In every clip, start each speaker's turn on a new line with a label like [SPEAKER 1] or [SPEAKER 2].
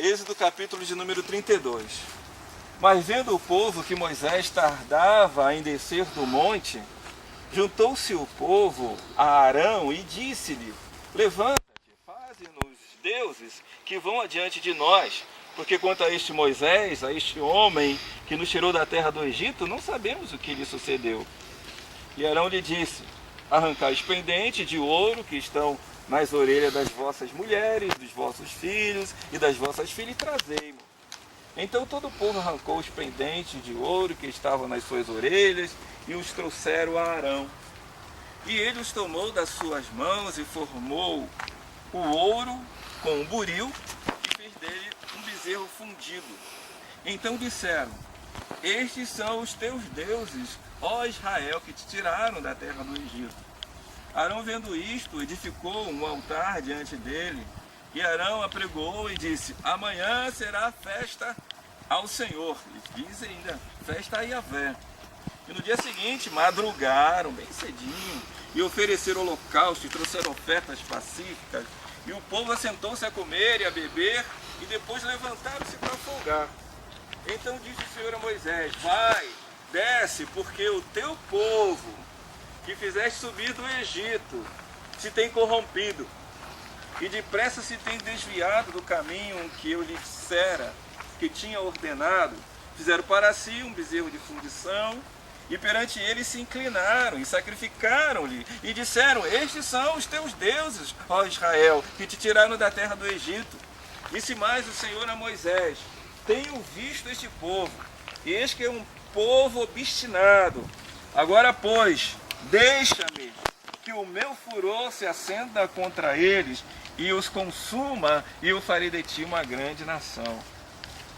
[SPEAKER 1] Êxodo capítulo de número 32. Mas vendo o povo que Moisés tardava em descer do monte, juntou-se o povo a Arão e disse-lhe: Levanta-te, faze-nos deuses que vão adiante de nós, porque quanto a este Moisés, a este homem que nos tirou da terra do Egito, não sabemos o que lhe sucedeu. E Arão lhe disse: Arrancai os pendentes de ouro que estão nas orelhas das vossas mulheres, dos vossos filhos e das vossas filhas, e trazei-mo. Então todo o povo arrancou os pendentes de ouro que estavam nas suas orelhas e os trouxeram a Arão. E ele os tomou das suas mãos e formou o ouro com um buril e fez dele um bezerro fundido. Então disseram: Estes são os teus deuses, ó Israel, que te tiraram da terra do Egito. Arão, vendo isto, edificou um altar diante dele. E Arão apregoou e disse: Amanhã será festa ao Senhor. E diz ainda: festa a Yahvé. E no dia seguinte madrugaram bem cedinho e ofereceram holocausto e trouxeram ofertas pacíficas. E o povo assentou-se a comer e a beber e depois levantaram-se para folgar. Então disse o Senhor a Moisés: Vai, desce, porque o teu povo que fizeste subir do Egito se tem corrompido e depressa se tem desviado do caminho que eu lhe dissera, que tinha ordenado. Fizeram para si um bezerro de fundição e perante ele se inclinaram e sacrificaram-lhe e disseram: Estes são os teus deuses, ó Israel, que te tiraram da terra do Egito. Disse mais o Senhor a Moisés: Tenho visto este povo, e eis que é um povo obstinado. Agora, pois, deixa-me que o meu furor se acenda contra eles e os consuma, e eu farei de ti uma grande nação.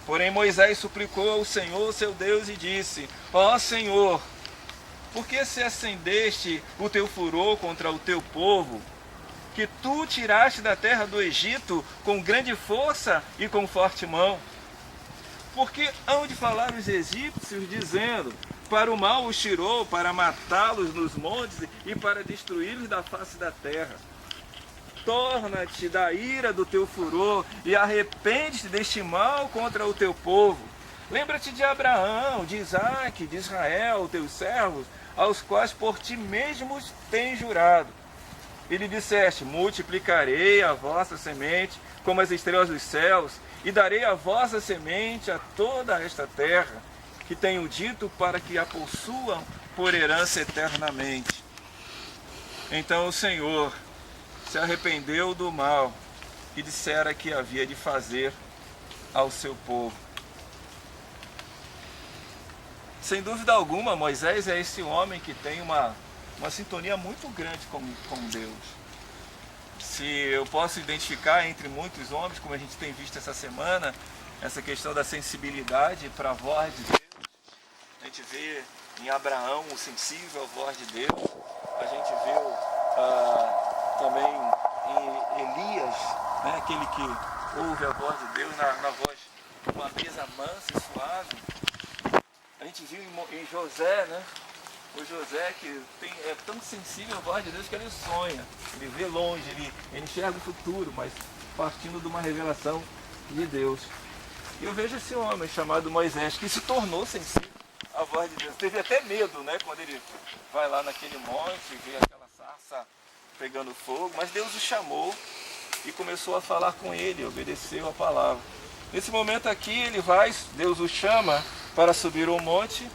[SPEAKER 1] Porém Moisés suplicou ao Senhor seu Deus e disse: Ó Senhor, por que se acendeste o teu furor contra o teu povo, que tu tiraste da terra do Egito com grande força e com forte mão? Porque hão de falar os egípcios, dizendo: Para o mal os tirou, para matá-los nos montes e para destruí-los da face da terra. Torna-te da ira do teu furor e arrepende-te deste mal contra o teu povo. Lembra-te de Abraão, de Isaque, de Israel, teus servos, aos quais por ti mesmos tens jurado. E lhe disseste: Multiplicarei a vossa semente como as estrelas dos céus, e darei a vossa semente a toda esta terra, que tenho dito, para que a possuam por herança eternamente. Então o Senhor se arrependeu do mal que dissera que havia de fazer ao seu povo. Sem dúvida alguma, Moisés é esse homem que tem uma sintonia muito grande com Deus. Se eu posso identificar entre muitos homens, como a gente tem visto essa semana, essa questão da sensibilidade para a voz de Deus. A gente vê em Abraão o sensível à voz de Deus. A gente vê também em Elias, né, aquele que ouve a voz de Deus na voz de uma mesa mansa e suave. A gente viu em José, né? O José que é tão sensível à voz de Deus que ele sonha, ele vê longe, ele enxerga o futuro, mas partindo de uma revelação de Deus. E eu vejo esse homem chamado Moisés, que se tornou sensível à voz de Deus. Teve até medo, né, quando ele vai lá naquele monte, vê aquela sarça pegando fogo, mas Deus o chamou e começou a falar com ele, obedeceu a palavra. Nesse momento aqui, Deus o chama para subir ao monte,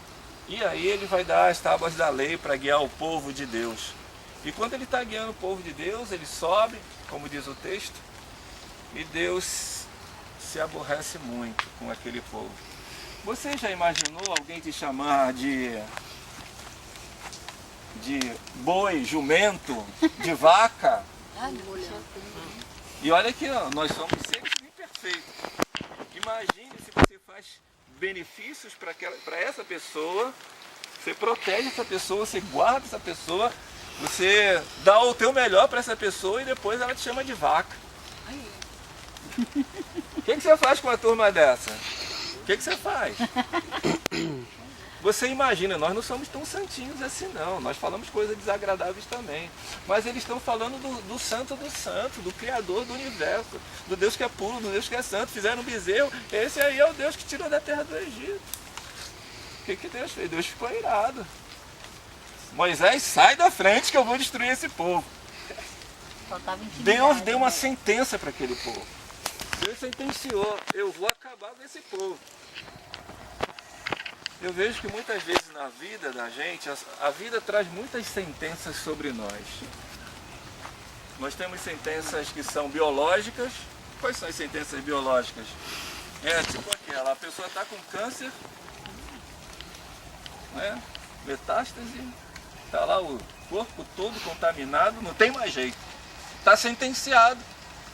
[SPEAKER 1] e aí ele vai dar as tábuas da lei para guiar o povo de Deus. E quando ele está guiando o povo de Deus, ele sobe, como diz o texto, e Deus se aborrece muito com aquele povo. Você já imaginou alguém te chamar de boi, jumento, de vaca? E olha que nós somos seres imperfeitos. Imagine se você faz benefícios para essa pessoa, você protege essa pessoa, você guarda essa pessoa, você dá o teu melhor para essa pessoa e depois ela te chama de vaca. O que você faz com uma turma dessa? O que você faz? Você imagina, nós não somos tão santinhos assim não, nós falamos coisas desagradáveis também. Mas eles estão falando do santo do santo, do Criador do universo, do Deus que é puro, do Deus que é santo. Fizeram um bezerro, esse aí é o Deus que tirou da terra do Egito. O que Deus fez? Deus ficou irado. Moisés, sai da frente que eu vou destruir esse povo. Deus deu uma sentença para aquele povo. Deus sentenciou, eu vou acabar com esse povo. Eu vejo que muitas vezes na vida da gente, a vida traz muitas sentenças sobre nós. Nós temos sentenças que são biológicas. Quais são as sentenças biológicas? Tipo aquela, a pessoa está com câncer, né? Metástase, está lá o corpo todo contaminado, não tem mais jeito. Está sentenciado,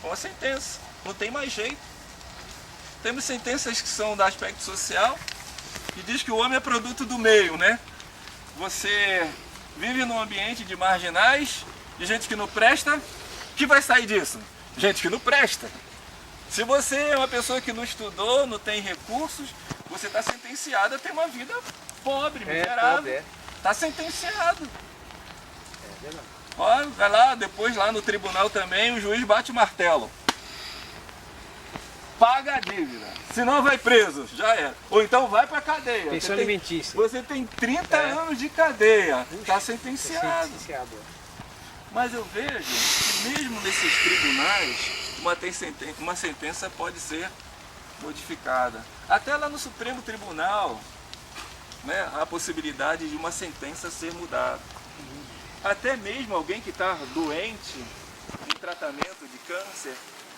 [SPEAKER 1] com uma sentença, não tem mais jeito. Temos sentenças que são do aspecto social, que diz que o homem é produto do meio, né? Você vive num ambiente de marginais, de gente que não presta, o que vai sair disso? Gente que não presta. Se você é uma pessoa que não estudou, não tem recursos, você está sentenciado a ter uma vida pobre, miserável. Está sentenciado. Olha, vai lá, depois lá no tribunal também, o juiz bate o martelo. Paga a dívida, senão vai preso, já era. Ou então vai para a cadeia.
[SPEAKER 2] Pensão alimentícia.
[SPEAKER 1] Você tem 30 anos de cadeia, está sentenciado. Mas eu vejo que mesmo nesses tribunais, uma sentença pode ser modificada. Até lá no Supremo Tribunal, né, há a possibilidade de uma sentença ser mudada. Até mesmo alguém que está doente, em tratamento de câncer,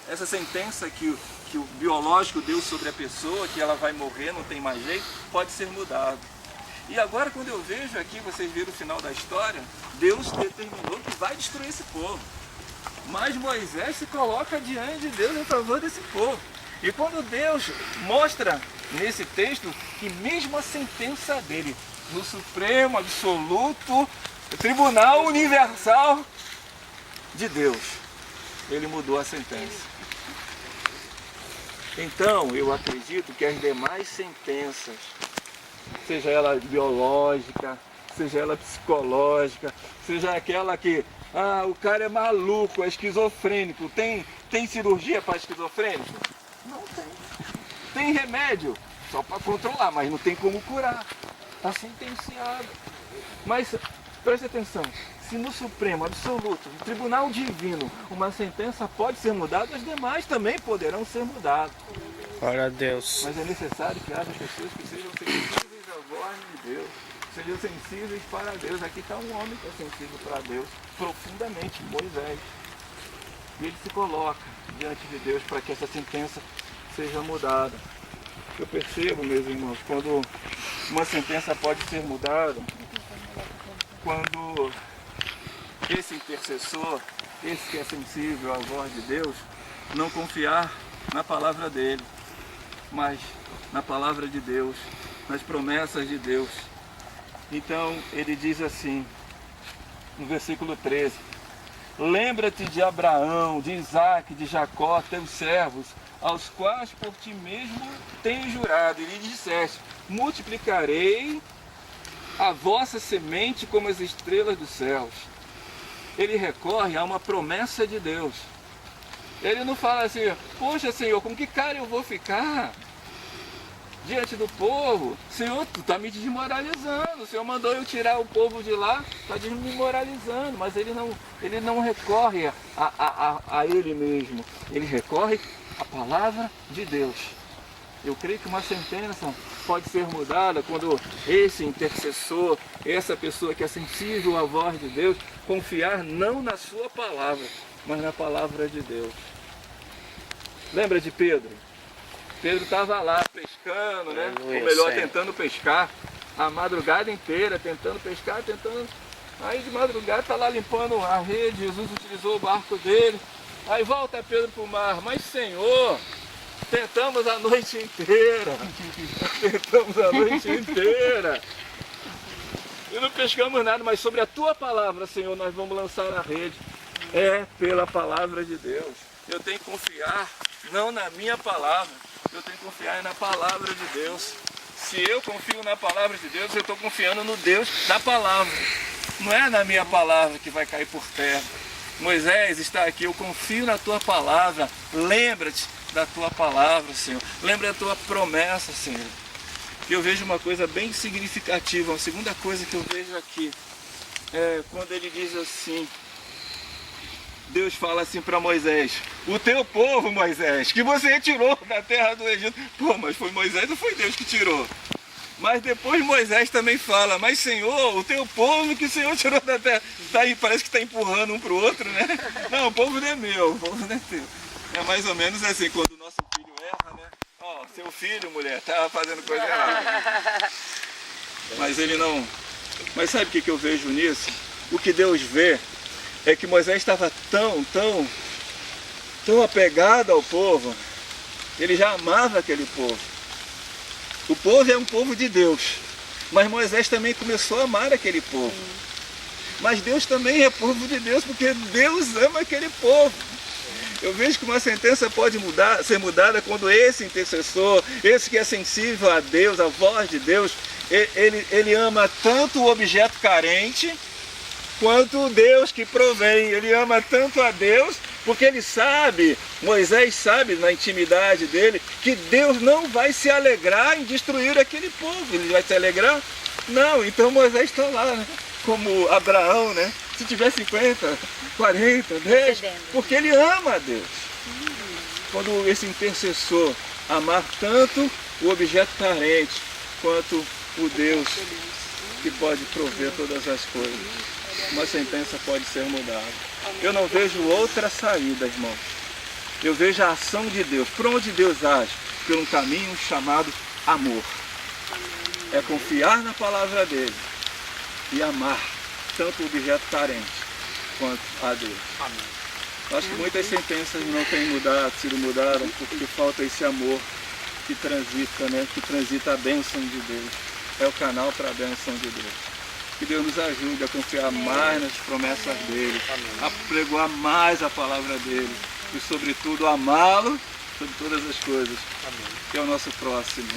[SPEAKER 1] essa sentença que o biológico deu sobre a pessoa, que ela vai morrer, não tem mais jeito, pode ser mudado. E agora quando eu vejo aqui, vocês viram o final da história, Deus determinou que vai destruir esse povo. Mas Moisés se coloca diante de Deus em favor desse povo. E quando Deus mostra nesse texto que mesmo a sentença dele, no Supremo Absoluto Tribunal Universal de Deus, ele mudou a sentença. Então, eu acredito que as demais sentenças, seja ela biológica, seja ela psicológica, seja aquela que, o cara é maluco, é esquizofrênico, tem cirurgia para esquizofrênico? Não tem. Tem remédio, só para controlar, mas não tem como curar. Está sentenciado. Mas, preste atenção, se no Supremo Absoluto, no Tribunal Divino, uma sentença pode ser mudada, as demais também poderão ser mudadas.
[SPEAKER 2] Glória a Deus.
[SPEAKER 1] Mas é necessário que haja pessoas que sejam sensíveis à voz de Deus, sejam sensíveis para Deus. Aqui está um homem que é sensível para Deus, profundamente, Moisés. E ele se coloca diante de Deus para que essa sentença seja mudada. Eu percebo, meus irmãos, quando uma sentença pode ser mudada, quando esse intercessor, esse que é sensível à voz de Deus, não confiar na palavra dele, mas na palavra de Deus, nas promessas de Deus. Então ele diz assim, no versículo 13: lembra-te de Abraão, de Isaque, de Jacó, teus servos, aos quais por ti mesmo tenho jurado, e lhe disseste: multiplicarei a vossa semente como as estrelas dos céus. Ele recorre a uma promessa de Deus. Ele não fala assim: poxa, Senhor, com que cara eu vou ficar diante do povo? Senhor, tu está me desmoralizando. O Senhor mandou eu tirar o povo de lá, está desmoralizando. Mas ele não recorre a ele mesmo. Ele recorre à palavra de Deus. Eu creio que uma sentença pode ser mudada quando esse intercessor, essa pessoa que é sensível à voz de Deus, confiar não na sua palavra, mas na palavra de Deus. Lembra de Pedro? Pedro estava lá pescando, né? Ou melhor, tentando pescar a madrugada inteira, tentando pescar, Aí de madrugada está lá limpando a rede, Jesus utilizou o barco dele. Aí volta Pedro para o mar: mas Senhor, tentamos a noite inteira, e não pescamos nada, mas sobre a tua palavra, Senhor, nós vamos lançar a rede. É pela palavra de Deus. Eu tenho que confiar não na minha palavra, eu tenho que confiar na palavra de Deus. Se eu confio na palavra de Deus, eu estou confiando no Deus da palavra. Não é na minha palavra que vai cair por terra. Moisés está aqui, eu confio na tua palavra. Lembra-te da tua palavra, Senhor. Lembra da tua promessa, Senhor. E eu vejo uma coisa bem significativa. A segunda coisa que eu vejo aqui é quando ele diz assim, Deus fala assim para Moisés: o teu povo, Moisés, que você tirou da terra do Egito. Pô, mas foi Moisés ou foi Deus que tirou? Mas depois Moisés também fala: mas Senhor, o teu povo que o Senhor tirou da terra. Tá aí, parece que está empurrando um para o outro, né? Não, o povo não é meu, o povo não é teu. É mais ou menos assim, quando o nosso filho erra, né? Ó, seu filho, mulher, estava fazendo coisa errada. Mas ele não... Mas sabe o que eu vejo nisso? O que Deus vê é que Moisés estava tão apegado ao povo. Ele já amava aquele povo. O povo é um povo de Deus. Mas Moisés também começou a amar aquele povo. Mas Deus também é povo de Deus, porque Deus ama aquele povo. Eu vejo que uma sentença pode ser mudada quando esse intercessor, esse que é sensível a Deus, a voz de Deus, ele ama tanto o objeto carente, quanto o Deus que provém. Ele ama tanto a Deus, porque ele sabe, Moisés sabe na intimidade dele, que Deus não vai se alegrar em destruir aquele povo. Ele vai se alegrar? Não, então Moisés está lá, né? Como Abraão, né? Se tiver 50, 40, 10, porque ele ama a Deus. Quando esse intercessor amar tanto o objeto carente, quanto o Deus que pode prover todas as coisas, uma sentença pode ser mudada. Eu não vejo outra saída, irmãos. Eu vejo a ação de Deus. Por onde Deus age? Por um caminho chamado amor. É confiar na palavra dele e amar tanto o objeto carente quanto a Deus. Amém. Acho que muitas sentenças não têm sido mudadas porque falta esse amor que transita, né? Que transita a bênção de Deus. É o canal para a bênção de Deus. Que Deus nos ajude a confiar mais nas promessas dele, a pregoar mais a palavra dele e, sobretudo, amá-lo sobre todas as coisas, que é o nosso próximo.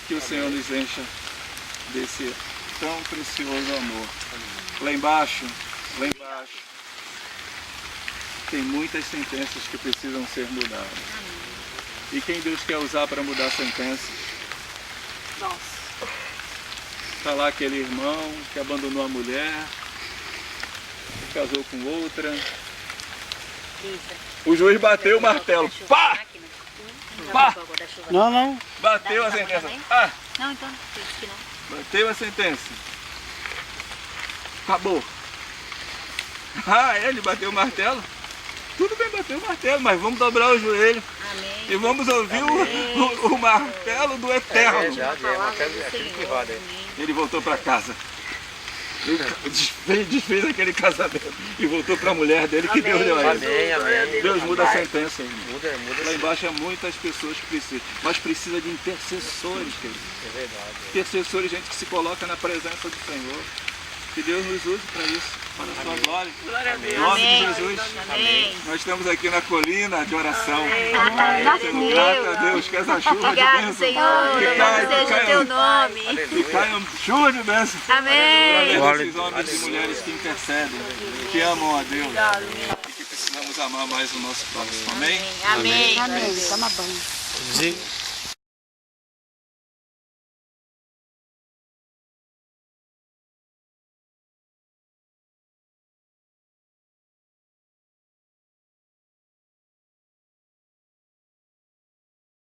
[SPEAKER 1] Que o Senhor nos encha desse tão precioso amor. Lá embaixo, tem muitas sentenças que precisam ser mudadas. E quem Deus quer usar para mudar a sentença?
[SPEAKER 3] Nossa.
[SPEAKER 1] Está lá aquele irmão que abandonou a mulher, que casou com outra. O juiz bateu o martelo. Pá! Pá!
[SPEAKER 2] Não.
[SPEAKER 1] Bateu a sentença. Ah!
[SPEAKER 3] Não, então, disse que não.
[SPEAKER 1] Bateu a sentença. Acabou. Ah, ele bateu o martelo? Tudo bem, bateu o martelo, mas vamos dobrar o joelho. Amém. E vamos ouvir o martelo do Eterno.
[SPEAKER 2] É verdade, é martelo aquele que roda.
[SPEAKER 1] Ele voltou para casa. Ele desfez aquele casamento e voltou para a mulher dele, que Deus deu a ele.
[SPEAKER 2] Amém.
[SPEAKER 1] Deus muda a sentença.
[SPEAKER 2] Muda.
[SPEAKER 1] Lá embaixo há muitas pessoas que precisam, mas precisa de intercessores, querido.
[SPEAKER 2] É verdade.
[SPEAKER 1] Intercessores, gente que se coloca na presença do Senhor. Que Deus nos use para isso, para a sua glória.
[SPEAKER 3] Glória a Deus.
[SPEAKER 1] Em nome de Jesus.
[SPEAKER 3] Amém.
[SPEAKER 1] Nós estamos aqui na colina de oração.
[SPEAKER 3] Amém.
[SPEAKER 1] Graças a Deus, que essa chuva de
[SPEAKER 3] Obrigado,
[SPEAKER 1] bênção.
[SPEAKER 3] Senhor. Louvado seja o teu nome.
[SPEAKER 1] Que caia chuva de bênção.
[SPEAKER 3] Amém.
[SPEAKER 1] Para esses homens e mulheres que intercedem, que amam a Deus. E que precisamos amar mais o nosso próximo. Amém?
[SPEAKER 3] Amém.
[SPEAKER 4] Amém. Toma banho.